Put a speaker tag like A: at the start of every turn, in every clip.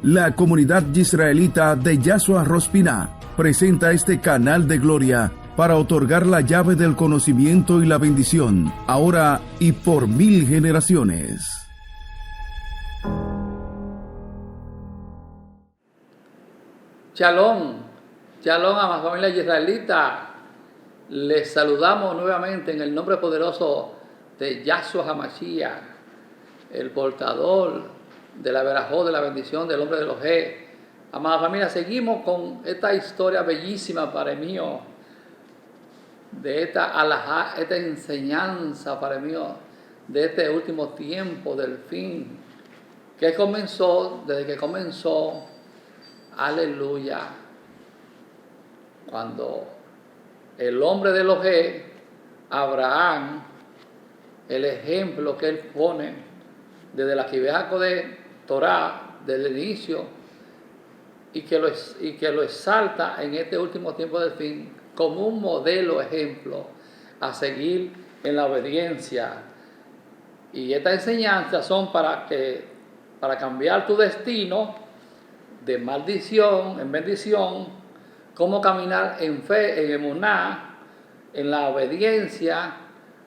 A: La comunidad israelita de Yahshua Rosh Pinah presenta este canal de gloria para otorgar la llave del conocimiento y la bendición, ahora y por 1000 generaciones.
B: Shalom, shalom a la familia israelita. Les saludamos nuevamente en el nombre poderoso de Yahshua HaMashiach, el portador de la verajó, de la bendición del hombre de los G. Amada familia, seguimos con esta historia bellísima para mí, de esta alajá, esta enseñanza para mí, de este último tiempo del fin, que comenzó, desde que comenzó, aleluya, cuando el hombre de los G, Abraham, el ejemplo que él pone desde la Kibejaco de Torah, desde el inicio, y que lo exalta en este último tiempo del fin como un modelo ejemplo a seguir en la obediencia. Y estas enseñanzas son para cambiar tu destino de maldición en bendición, cómo caminar en fe, en emuná, en la obediencia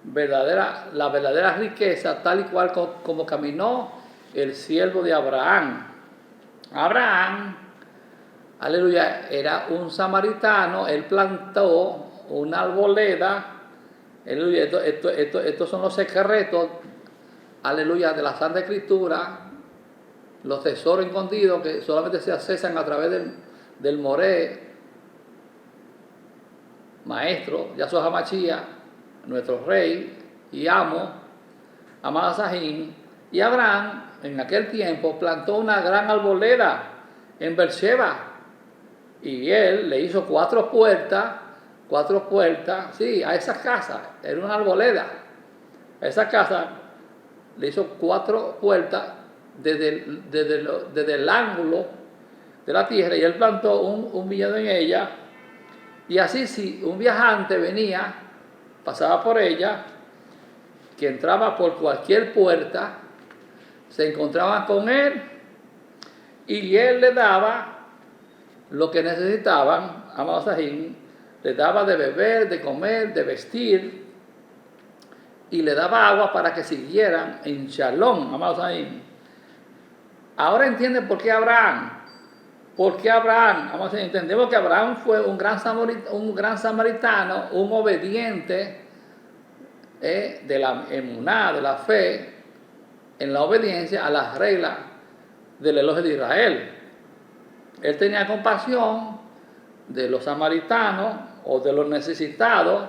B: la verdadera riqueza, tal y cual como caminó el siervo de Abraham. Abraham, aleluya, era un samaritano. Él plantó una arboleda. Aleluya, estos son los secretos, aleluya, de la Santa Escritura, los tesoros escondidos que solamente se accesan a través del Moré, maestro, Yahshua HaMashiach, nuestro rey y amo, amado Sahim. Y Abraham, en aquel tiempo, plantó una gran arboleda en Beersheba. Y él le hizo cuatro puertas, sí, a esa casa. Era una arboleda. A esa casa le hizo 4 puertas desde el ángulo de la tierra. Y él plantó un viñedo en ella. Y así, si un viajante venía, pasaba por ella, que entraba por cualquier puerta, se encontraban con él y él le daba lo que necesitaban, amado Sahim, le daba de beber, de comer, de vestir, y le daba agua para que siguieran en Shalom, amado Sahim. Ahora entienden por qué Abraham. Amado Sahim, entendemos que Abraham fue un gran samaritano, un obediente de la emuná, de la fe, en la obediencia a las reglas del elogio de Israel. Él tenía compasión de los samaritanos o de los necesitados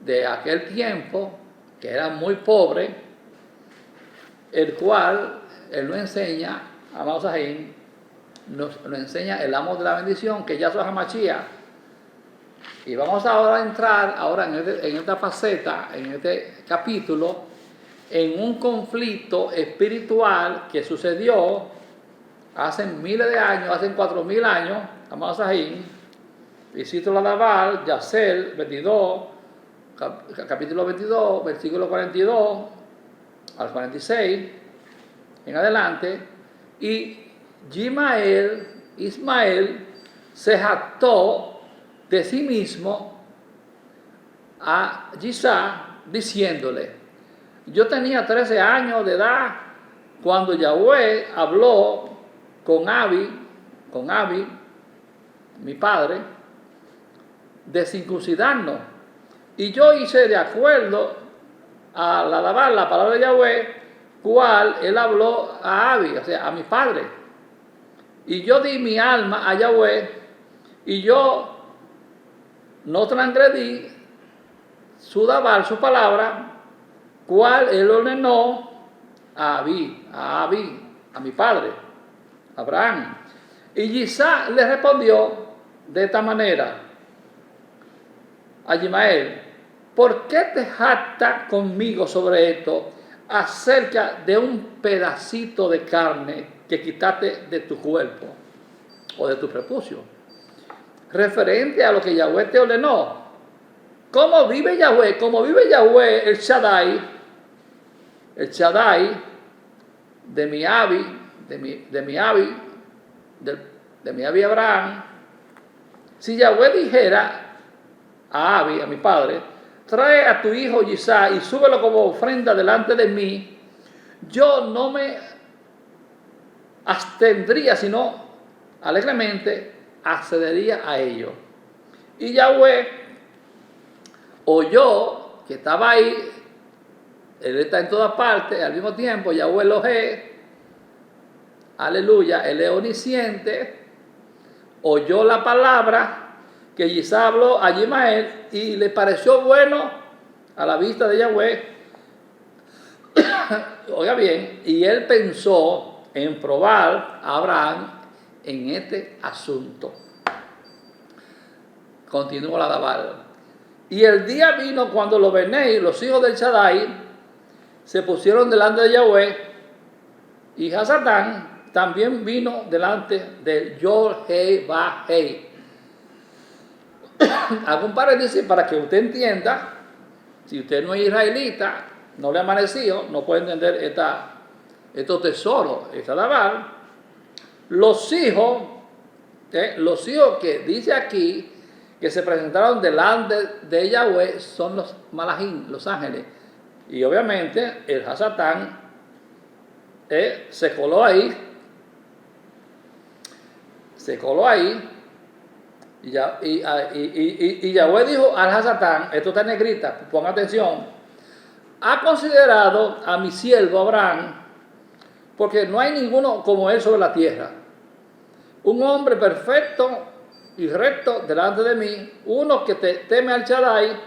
B: de aquel tiempo, que eran muy pobres, el cual él nos enseña, amado Sahim, nos enseña el amo de la bendición, que ya Yahshua HaMashiach. Y vamos ahora a entrar en esta faceta, en este capítulo, en un conflicto espiritual que sucedió hace miles de años, hace 4000 años, amado Sahim. Y cito la Dabar, Yasel 22, capítulo 22, versículo 42 al 46, en adelante. Y Ismael se jactó de sí mismo a Yisá, diciéndole: yo tenía 13 años de edad cuando Yahweh habló con Abi, mi padre, de circuncidarnos. Y yo hice de acuerdo a la palabra de Yahweh, cual él habló a Abi, o sea, a mi padre. Y yo di mi alma a Yahweh, y yo no transgredí su palabra, cual él ordenó a Abi, a mi padre, Abraham. Y Isaac le respondió de esta manera a Ismael: ¿por qué te jactas conmigo sobre esto acerca de un pedacito de carne que quitaste de tu cuerpo o de tu prepucio, referente a lo que Yahweh te ordenó? ¿Cómo vive Yahweh? Como vive Yahweh, el Shaddai de mi Abi, de mi avi Abraham, si Yahweh dijera a Abi, a mi padre, trae a tu hijo Isaac y súbelo como ofrenda delante de mí, yo no me abstendría, sino alegremente accedería a ello. Y Yahweh oyó que estaba ahí, él está en todas partes, al mismo tiempo Yahweh Elohé, aleluya, el es onisciente, oyó la palabra que Isaac habló a Ismael y le pareció bueno a la vista de Yahweh. Oiga bien, y él pensó en probar a Abraham en este asunto. Continúa la Dabar. Y el día vino cuando los Benéis, los hijos del Shaddai, se pusieron delante de Yahweh, y Hasatán también vino delante del Yod-Heh-Vah-Heh. Hago un paréntesis para que usted entienda, si usted no es israelita, no le ha amanecido, no puede entender estos tesoros, esta Dabar. Los hijos que dice aquí, que se presentaron delante de Yahweh, son los Malachim, los ángeles. Y obviamente el Hasatán se coló ahí. Y Yahweh dijo al Hasatán, esto está en negrita, ponga atención, ha considerado a mi siervo Abraham, porque no hay ninguno como él sobre la tierra. Un hombre perfecto y recto delante de mí, uno que teme al Shaddai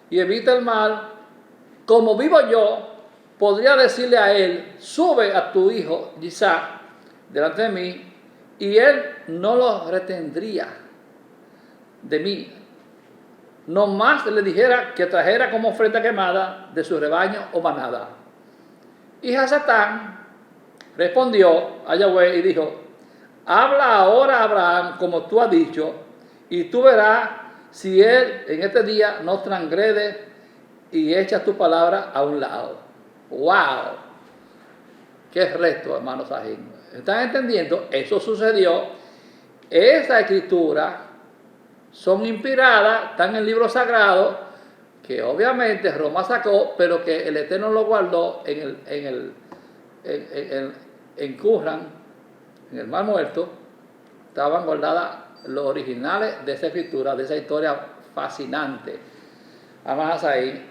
B: y evita el mal. Como vivo yo, podría decirle a él, sube a tu hijo Isaac delante de mí, y él no lo retendría de mí. No más le dijera que trajera como ofrenda quemada de su rebaño o manada. Y Hasatán respondió a Yahweh y dijo, habla ahora a Abraham como tú has dicho, y tú verás si él en este día no transgrede y echa tu palabra a un lado. ¡Wow! ¡Qué reto, hermanos ajenos! ¿Están entendiendo? Eso sucedió. Esa escritura son inspiradas, están en el libro sagrado, que obviamente Roma sacó, pero que el Eterno lo guardó en Qumran, en el Mar Muerto. Estaban guardadas los originales de esa escritura, de esa historia fascinante. Además ahí,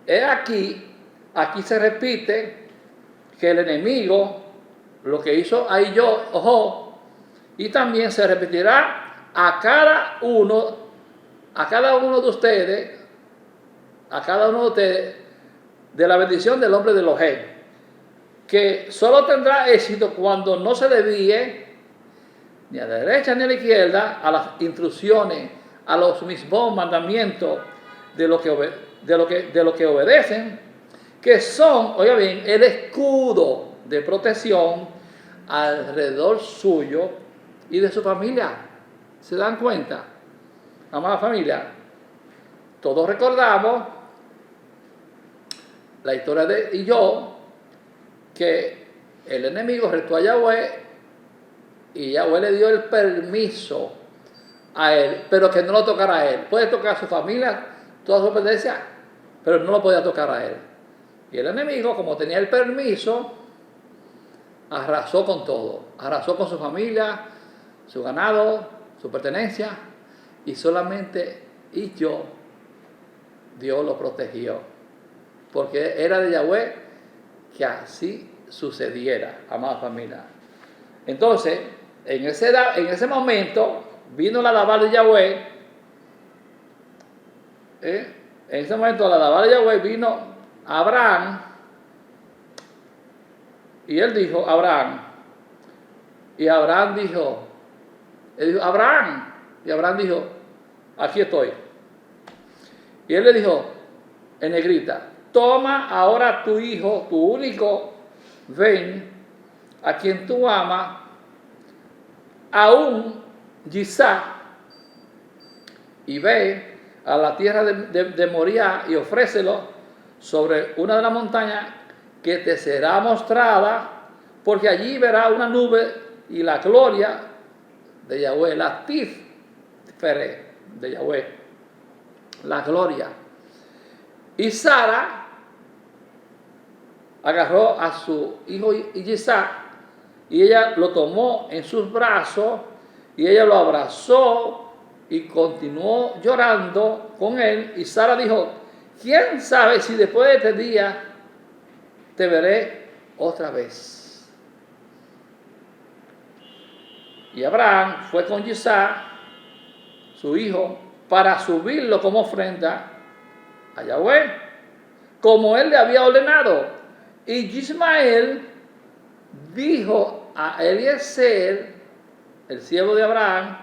B: es aquí se repite que el enemigo, lo que hizo ahí ojo, y también se repetirá a cada uno de ustedes, de la bendición del hombre de Elohé, que solo tendrá éxito cuando no se desvíe ni a la derecha ni a la izquierda a las instrucciones, a los mismos mandamientos de lo que obedecen, que son, oiga bien, el escudo de protección alrededor suyo y de su familia. ¿Se dan cuenta? Amada familia, todos recordamos la historia de yo, que el enemigo retó a Yahweh y Yahweh le dio el permiso a él, pero que no lo tocara a él. Puede tocar a su familia, toda su pertenencia, pero no lo podía tocar a él. Y el enemigo, como tenía el permiso, arrasó con todo. Arrasó con su familia, su ganado, su pertenencia, y solamente Dios lo protegió. Porque era de Yahweh que así sucediera, amada familia. Entonces, en ese momento, vino la Dabar de Yahweh. En ese momento, la Dabar de Yahweh vino a Abraham. Y él dijo, Abraham. Y Abraham dijo, Abraham. Y Abraham dijo, aquí estoy. Y él le dijo, en negrita, toma ahora tu hijo, tu único, ven, a quien tú amas, aún Isaac, y ve a la tierra de Moriah y ofrécelo sobre una de las montañas que te será mostrada, porque allí verá una nube y la gloria de Yahweh, la Tiferet de Yahweh, la gloria. Y Sara agarró a su hijo Isaac y ella lo tomó en sus brazos y ella lo abrazó y continuó llorando con él. Y Sara dijo, ¿quién sabe si después de este día te veré otra vez? Y Abraham fue con Isaac, su hijo, para subirlo como ofrenda a Yahweh, como él le había ordenado. Y Ismael dijo a Eliezer, el siervo de Abraham,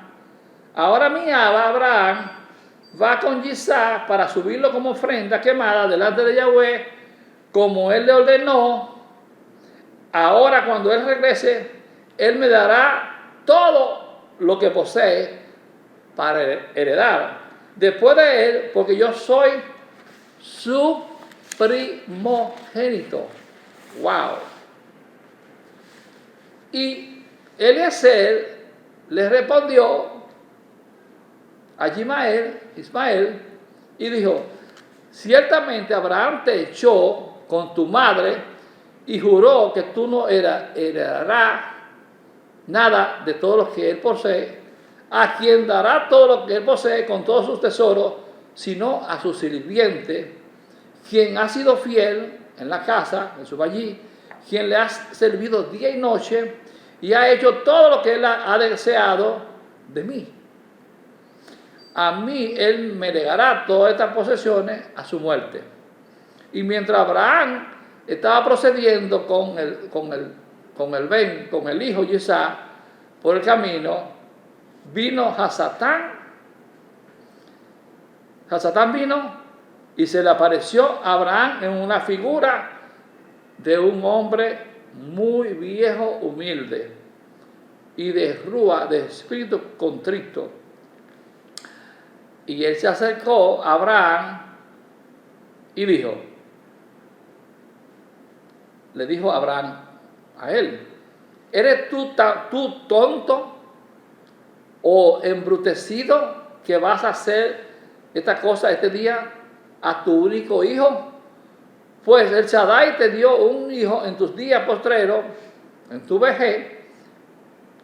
B: ahora mi aba Abraham va con Isaac para subirlo como ofrenda quemada delante de Yahweh, como él le ordenó. Ahora cuando él regrese, él me dará todo lo que posee para heredar después de él, porque yo soy su primogénito. Wow. Y Eliezer le respondió a Ismael, y dijo, ciertamente Abraham te echó con tu madre y juró que tú no heredarás nada de todo lo que él posee, a quien dará todo lo que él posee con todos sus tesoros, sino a su sirviente, quien ha sido fiel en la casa, en su allí, quien le ha servido día y noche y ha hecho todo lo que él ha deseado de mí. A mí él me legará todas estas posesiones a su muerte. Y mientras Abraham estaba procediendo con el hijo Isaac por el camino, vino Hasatán. Hasatán vino y se le apareció a Abraham en una figura de un hombre muy viejo, humilde y de espíritu contrito. Y él se acercó a Abraham y le dijo a Abraham a él, ¿eres tú tonto o embrutecido que vas a hacer esta cosa este día a tu único hijo? Pues el Shaddai te dio un hijo en tus días postreros, en tu vejez,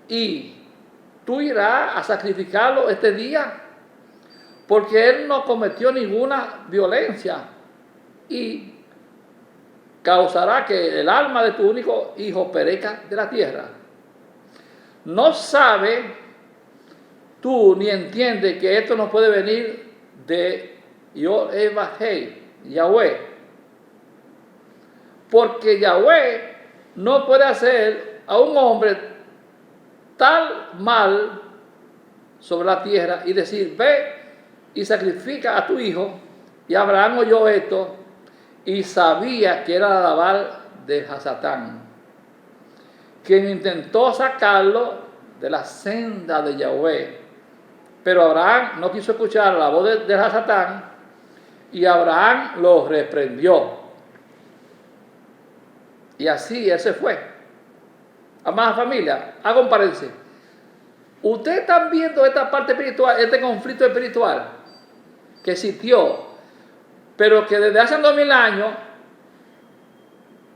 B: y tú irás a sacrificarlo este día, porque él no cometió ninguna violencia y causará que el alma de tu único hijo perezca de la tierra. No sabe tú ni entiende que esto no puede venir de Yahweh, porque Yahweh no puede hacer a un hombre tal mal sobre la tierra y decir, ve y sacrifica a tu hijo. Y Abraham oyó esto y sabía que era la Labán de Hasatán, quien intentó sacarlo de la senda de Yahweh. Pero Abraham no quiso escuchar la voz de Hasatán y Abraham lo reprendió. Y así él se fue. Amada familia, haga un paréntesis. Ustedes están viendo esta parte espiritual, este conflicto espiritual que existió, pero que desde hace 2000 años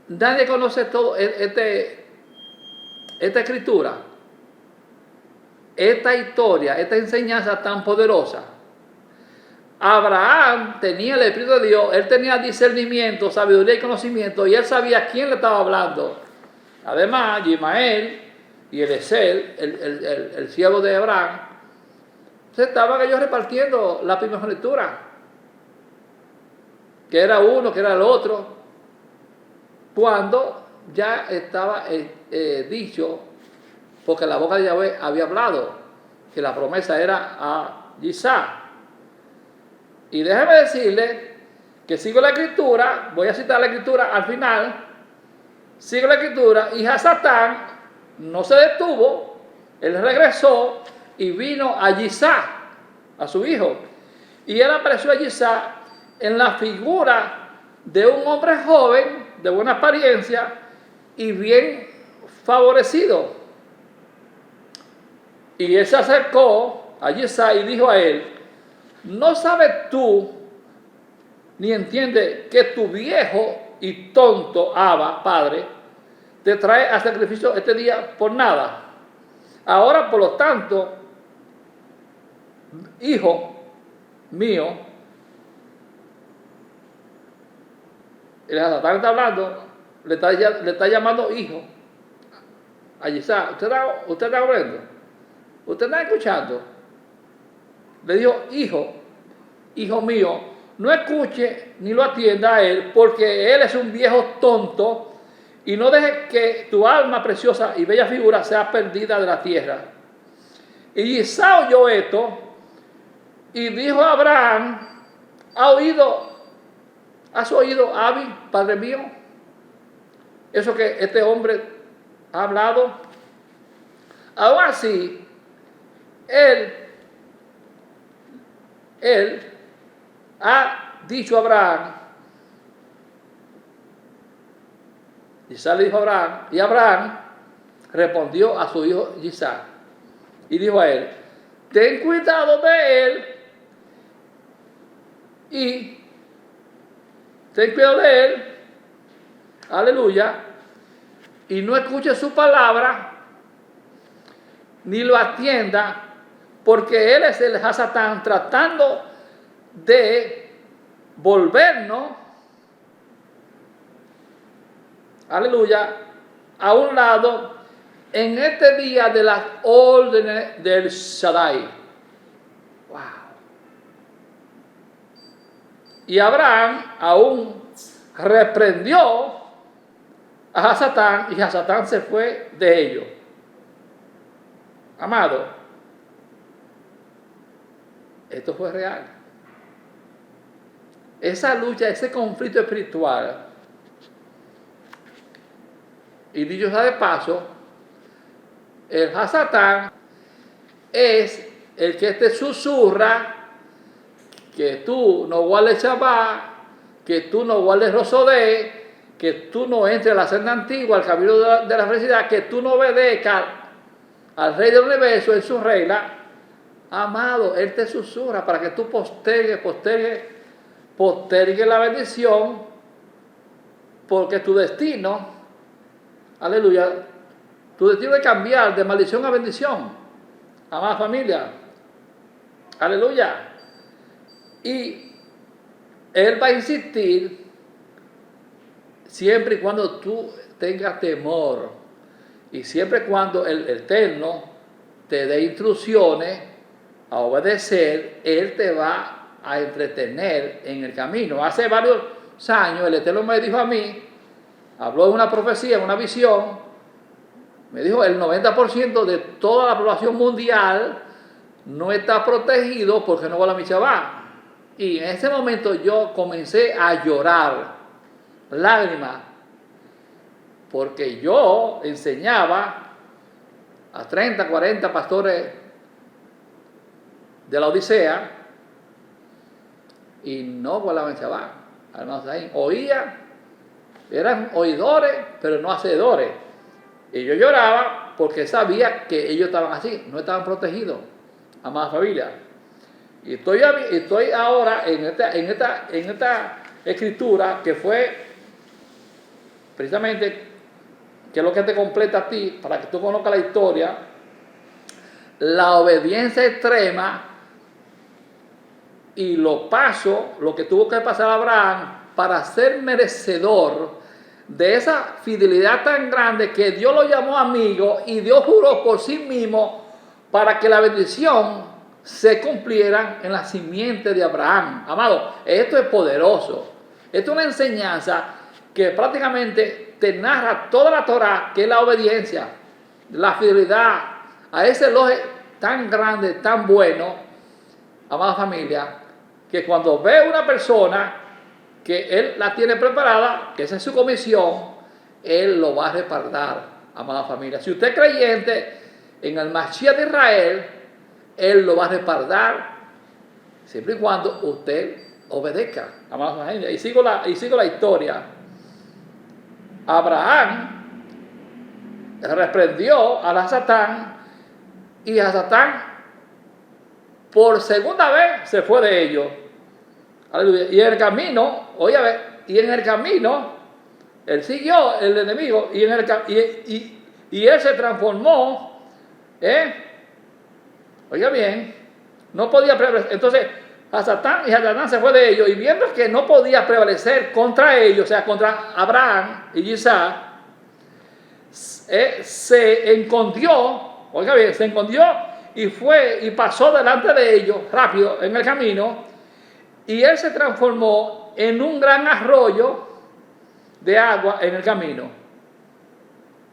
B: nadie conoce todo esta escritura, esta historia, esta enseñanza tan poderosa. Abraham tenía el Espíritu de Dios, él tenía discernimiento, sabiduría y conocimiento, y él sabía a quién le estaba hablando. Además, Ismael y Eliezer, el siervo de Abraham, se estaban ellos repartiendo la primogenitura, que era uno, que era el otro, cuando ya estaba dicho, porque la boca de Yahweh había hablado, que la promesa era a Isaac. Y déjeme decirle que sigo la escritura, voy a citar la escritura al final, sigo la escritura, y Hasatán no se detuvo, él regresó y vino a Isaac, a su hijo. Y él apareció a Isaac en la figura de un hombre joven, de buena apariencia y bien favorecido. Y él se acercó a Isaac y dijo a él: ¿no sabes tú ni entiendes que tu viejo y tonto Abba, padre, te trae a sacrificio este día por nada? Ahora, por lo tanto, hijo mío, el Satán está hablando, le está llamando hijo a Isaac. ¿Usted está oyendo? ¿Usted está escuchando? Le dijo: hijo mío, no escuche ni lo atienda a él, porque él es un viejo tonto, y no dejes que tu alma preciosa y bella figura sea perdida de la tierra. Y Isaac oyó esto y dijo a Abraham: ¿has oído, Abi, padre mío, eso que este hombre ha hablado? Aún así, él ha dicho a Abraham, Isaac le dijo a Abraham, y Abraham respondió a su hijo Isaac y dijo a él: ten cuidado de él y ten cuidado de él, aleluya, y no escuche su palabra ni lo atienda, porque él es el Satán tratando de volvernos, aleluya, a un lado en este día de las órdenes del Shaddai. Wow. Y Abraham aún reprendió a Satán, y a Satán se fue de ellos. Amado, esto fue real. Esa lucha, ese conflicto espiritual, y dicho sea de paso, el Satán es el que te susurra que tú no guardes Shabbat, que tú no guardes Rosodé, que tú no entres a la senda antigua, al camino de la felicidad, que tú no obedezcas al Rey del Universo en su regla. Amado, él te susurra para que tú postergues la bendición, porque tu destino, aleluya, tu destino es cambiar de maldición a bendición, amada familia, aleluya. Y él va a insistir siempre y cuando tú tengas temor, y siempre y cuando el Eterno te dé instrucciones a obedecer. Él te va a entretener en el camino. Hace varios años el Eterno me dijo a mí, habló de una profecía, una visión, me dijo: el 90% de toda la población mundial no está protegido porque no guarda mi Shabbat. Y en ese momento yo comencé a llorar, lágrimas, porque yo enseñaba a 30, 40 pastores de la Odisea y no guardaban Shabbat. Hermanos, ahí oía, eran oidores, pero no hacedores. Y yo lloraba porque sabía que ellos estaban así, no estaban protegidos, amada familia. Y estoy ahora en esta escritura que fue precisamente, que es lo que te completa a ti, para que tú conozcas la historia, la obediencia extrema y lo que tuvo que pasar Abraham para ser merecedor de esa fidelidad tan grande que Dios lo llamó amigo, y Dios juró por sí mismo para que la bendición se cumpliera en la simiente de Abraham. Amado, esto es poderoso. Esto es una enseñanza que prácticamente te narra toda la Torah, que es la obediencia, la fidelidad a ese Elohim tan grande, tan bueno, amada familia, que cuando ve una persona que él la tiene preparada, que esa es su comisión, él lo va a respaldar, amada familia. Si usted es creyente en el Mashiach de Israel, él lo va a respaldar siempre y cuando usted obedezca, amada familia. Y sigo la historia. Abraham reprendió a Satán Y Hasatán, por segunda vez, se fue de ellos. Aleluya. Y en el camino, oye, y en el camino, él siguió el enemigo, y él se transformó, oiga bien, no podía prevalecer. Entonces, Hasatán se fue de ellos, y viendo que no podía prevalecer contra ellos, o sea, contra Abraham y Isaac, se escondió, oiga bien, se escondió y fue y pasó delante de ellos rápido en el camino, y él se transformó en un gran arroyo de agua en el camino.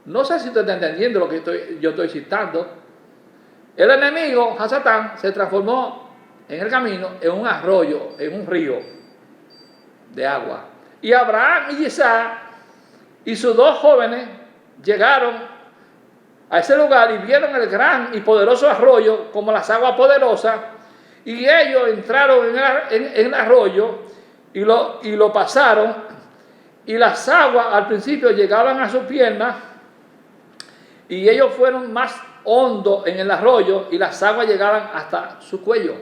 B: No sé si usted está entendiendo lo que yo estoy citando. El enemigo, Hasatán, se transformó en el camino en un arroyo, en un río de agua. Y Abraham y Isaac y sus dos jóvenes llegaron a ese lugar y vieron el gran y poderoso arroyo como las aguas poderosas, y ellos entraron en el arroyo y lo pasaron, y las aguas al principio llegaban a sus piernas, y ellos fueron más hondos en el arroyo y las aguas llegaban hasta su cuello.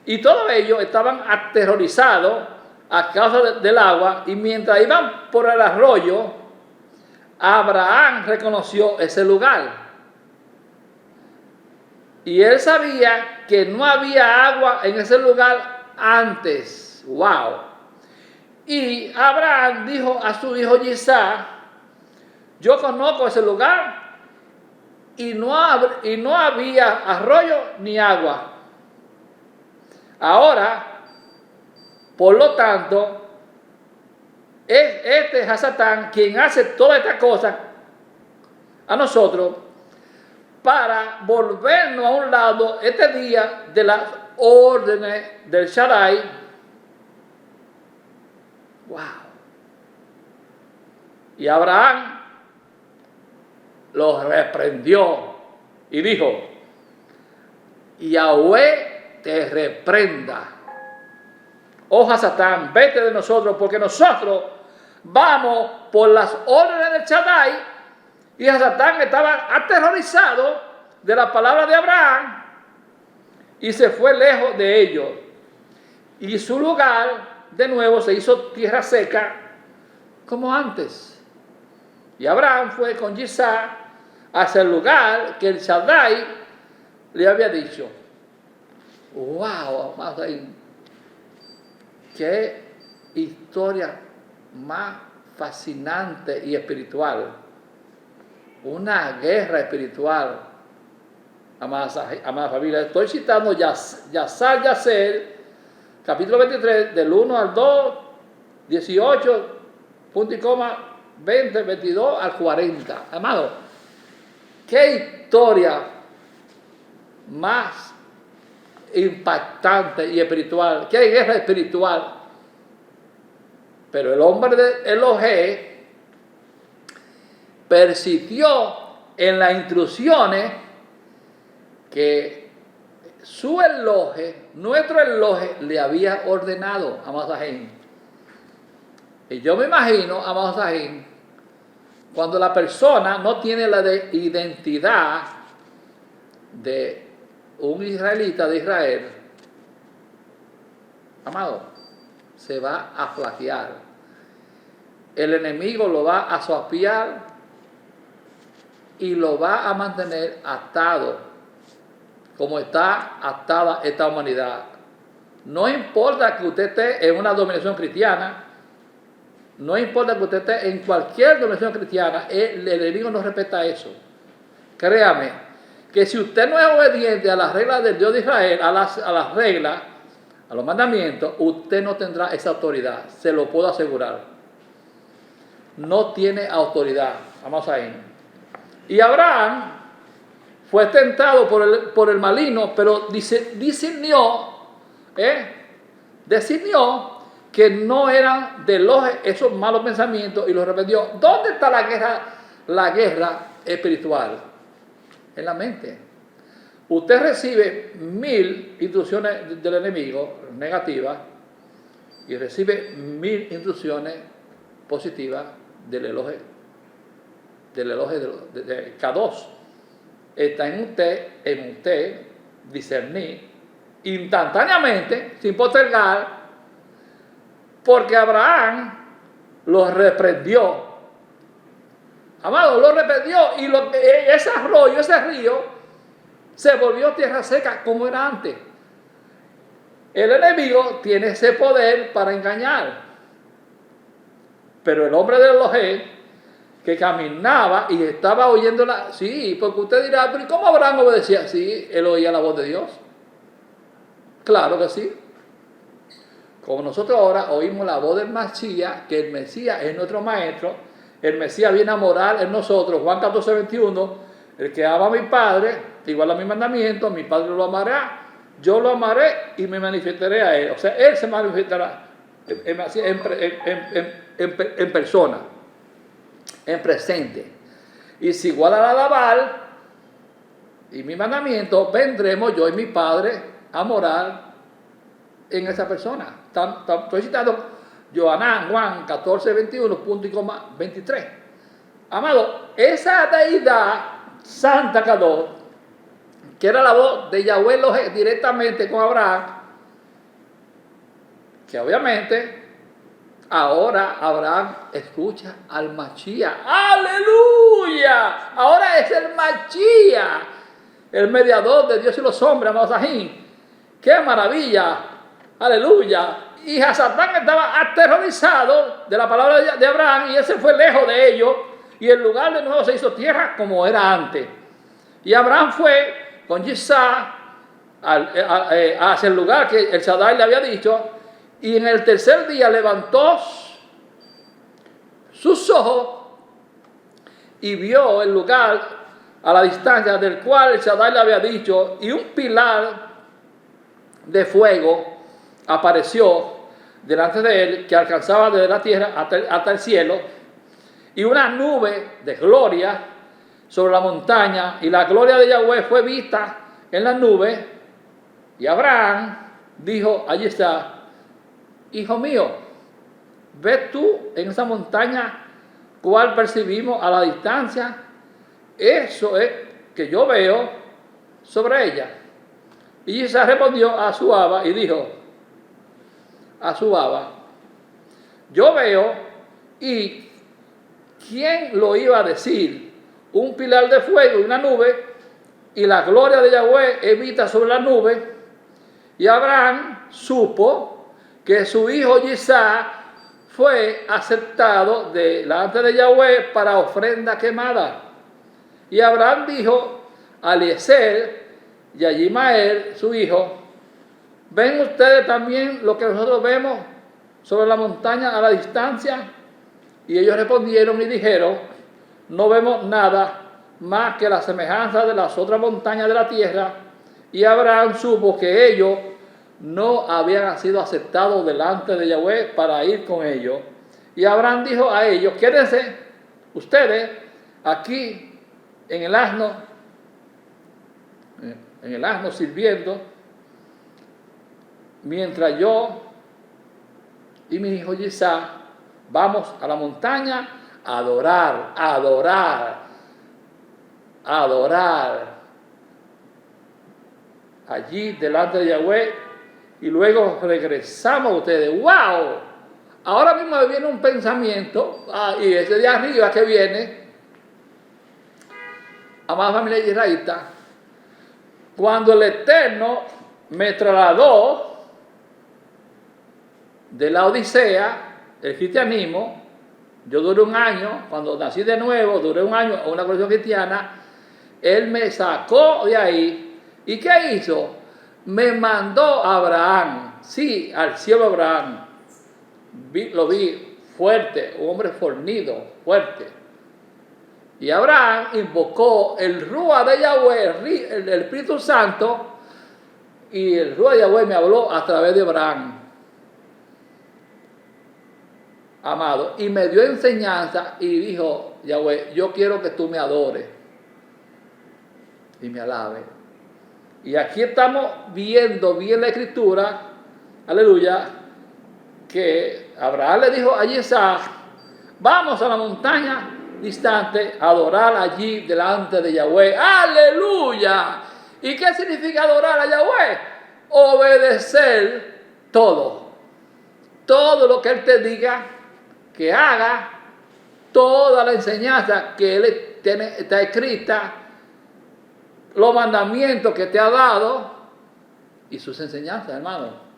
B: Y todos ellos estaban aterrorizados a causa del agua, y mientras iban por el arroyo, Abraham reconoció ese lugar. Y él sabía que no había agua en ese lugar antes. ¡Wow! Y Abraham dijo a su hijo Isaac: yo conozco ese lugar y no había arroyo ni agua. Ahora, por lo tanto, es Hasatán quien hace todas estas cosas a nosotros para volvernos a un lado este día de las órdenes del Shaddai. ¡Wow! Y Abraham los reprendió y dijo: Yahweh te reprenda, oh Hasatán, vete de nosotros, porque nosotros vamos por las órdenes del Shaddai. Y Hasatán estaba aterrorizado de la palabra de Abraham y se fue lejos de ellos. Y su lugar de nuevo se hizo tierra seca como antes. Y Abraham fue con Isaac hacia el lugar que el Shaddai le había dicho. ¡Wow! ¡Qué historia más fascinante y espiritual! Una guerra espiritual, amada familia. Estoy citando Yaser, capítulo 23, del 1 al 2, 18, punto y coma, 20, 22 al 40. Amado, qué historia más impactante y espiritual, qué guerra espiritual. Pero el hombre de Elohim persistió en las instrucciones que su Elohim, nuestro Elohim, le había ordenado a Masajín. Y yo me imagino a Masajín, cuando la persona no tiene la identidad de un israelita de Israel, amado, se va a flaquear. El enemigo lo va a soapiar y lo va a mantener atado, como está atada esta humanidad. No importa que usted esté en una denominación cristiana, no importa que usted esté en cualquier denominación cristiana, el enemigo no respeta eso. Créame, que si usted no es obediente a las reglas del Dios de Israel, a las reglas, a los mandamientos, usted no tendrá esa autoridad, se lo puedo asegurar. No tiene autoridad, vamos a ir. Y Abraham fue tentado por el maligno, pero discernió que no eran de esos malos pensamientos y los reprendió. ¿Dónde está la guerra espiritual? En la mente. Usted recibe 1000 instrucciones del enemigo negativas y recibe 1000 instrucciones positivas del Elohim de K2. está en usted discernir instantáneamente, sin postergar, porque Abraham los reprendió. Amado, lo reprendió y ese arroyo, ese río, se volvió tierra seca como era antes. El enemigo tiene ese poder para engañar. Pero el hombre de Elohim, que caminaba y estaba oyéndola, sí, porque usted dirá, pero ¿cómo Abraham obedecía? Sí, él oía la voz de Dios. Claro que sí. Como nosotros ahora oímos la voz del Masías, que el Mesías es nuestro maestro, el Mesías viene a morar en nosotros. Juan 14, 21, el que ama a mi Padre, igual a mi mandamiento, mi Padre lo amará, yo lo amaré y me manifestaré a él. O sea, él se manifestará en persona, en presente. Y si igual a alabar y mi mandamiento, vendremos yo y mi Padre a morar en esa persona. Estoy citando Johanán, Juan 14, 21, punto y coma 23. Amado, esa deidad santa Kadosh, que era la voz de Yahweh Elohim directamente con Abraham, que obviamente ahora Abraham escucha al Masías. ¡Aleluya! Ahora es el Masías, el mediador de Dios y los hombres, amados ajín. ¡Qué maravilla! ¡Aleluya! Y Hasatán estaba aterrorizado de la palabra de Abraham y él se fue lejos de ellos y el lugar de nuevo se hizo tierra como era antes. Y Abraham fue con Isaac hacia el lugar que el Shaddai le había dicho y en el tercer día levantó sus ojos y vio el lugar a la distancia del cual el Shaddai le había dicho y un pilar de fuego apareció delante de él que alcanzaba desde la tierra hasta el cielo y una nube de gloria sobre la montaña y la gloria de Yahweh fue vista en la nube y Abraham dijo, allí está, hijo mío, ¿ves tú en esa montaña cuál percibimos a la distancia? Eso es que yo veo sobre ella. Y Isaac respondió a su Abba y dijo, a su Abba, yo veo, y ¿quién lo iba a decir? Un pilar de fuego y una nube, y la gloria de Yahweh evita sobre la nube. Y Abraham supo que su hijo Isaac fue aceptado delante de Yahweh para ofrenda quemada. Y Abraham dijo a Eliezer y a Ismael, su hijo, ¿ven ustedes también lo que nosotros vemos sobre la montaña a la distancia? Y ellos respondieron y dijeron, no vemos nada más que la semejanza de las otras montañas de la tierra. Y Abraham supo que ellos no habían sido aceptados delante de Yahweh para ir con ellos. Y Abraham dijo a ellos, quédense ustedes aquí en el asno sirviendo, mientras yo y mi hijo Isaac vamos a la montaña a adorar allí delante de Yahweh y luego regresamos a ustedes. ¡Wow! Ahora mismo me viene un pensamiento, y ese de arriba que viene, amada familia israelita, cuando el Eterno me trasladó de la Odisea, el cristianismo, yo duré un año, cuando nací de nuevo, duré un año en una colección cristiana, Él me sacó de ahí. ¿Y qué hizo? Me mandó a Abraham, sí, al cielo Abraham. Lo vi fuerte, un hombre fornido, fuerte. Y Abraham invocó el Ruach de Yahweh, el Espíritu Santo, y el Ruach de Yahweh me habló a través de Abraham. Amado, y me dio enseñanza y dijo, Yahweh, yo quiero que tú me adores y me alabes. Y aquí estamos viendo bien la escritura, aleluya, que Abraham le dijo a Isaac, vamos a la montaña distante, adorar allí delante de Yahweh. ¡Aleluya! ¿Y qué significa adorar a Yahweh? Obedecer todo. Todo lo que Él te diga que haga, toda la enseñanza que Él está escrita, los mandamientos que te ha dado y sus enseñanzas, hermano.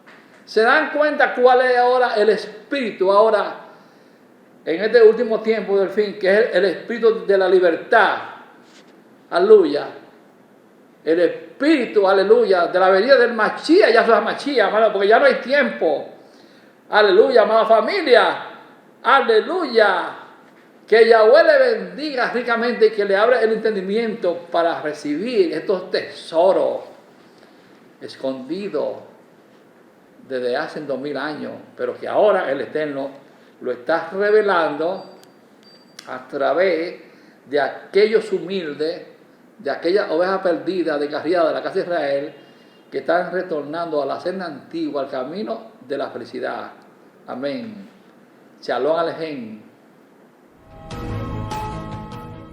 B: ¿Se dan cuenta cuál es ahora el espíritu ahora en este último tiempo del fin? Que es el espíritu de la libertad. Aleluya. El espíritu, aleluya, de la venida del Mashiach, Yahshua Mashiach, hermano, porque ya no hay tiempo. Aleluya, amada familia. Aleluya. Que Yahweh le bendiga ricamente y que le abra el entendimiento para recibir estos tesoros escondidos desde hace 2000 años, pero que ahora el Eterno lo está revelando a través de aquellos humildes, de aquellas ovejas perdidas, descarriadas de la casa de Israel, que están retornando a la senda antigua, al camino de la felicidad. Amén. Shalom Alejem.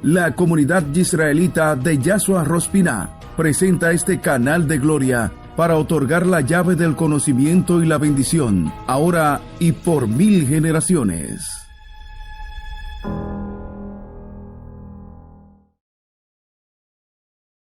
A: La comunidad israelita de Yahshua Rospina presenta este canal de gloria para otorgar la llave del conocimiento y la bendición, ahora y por 1000 generaciones.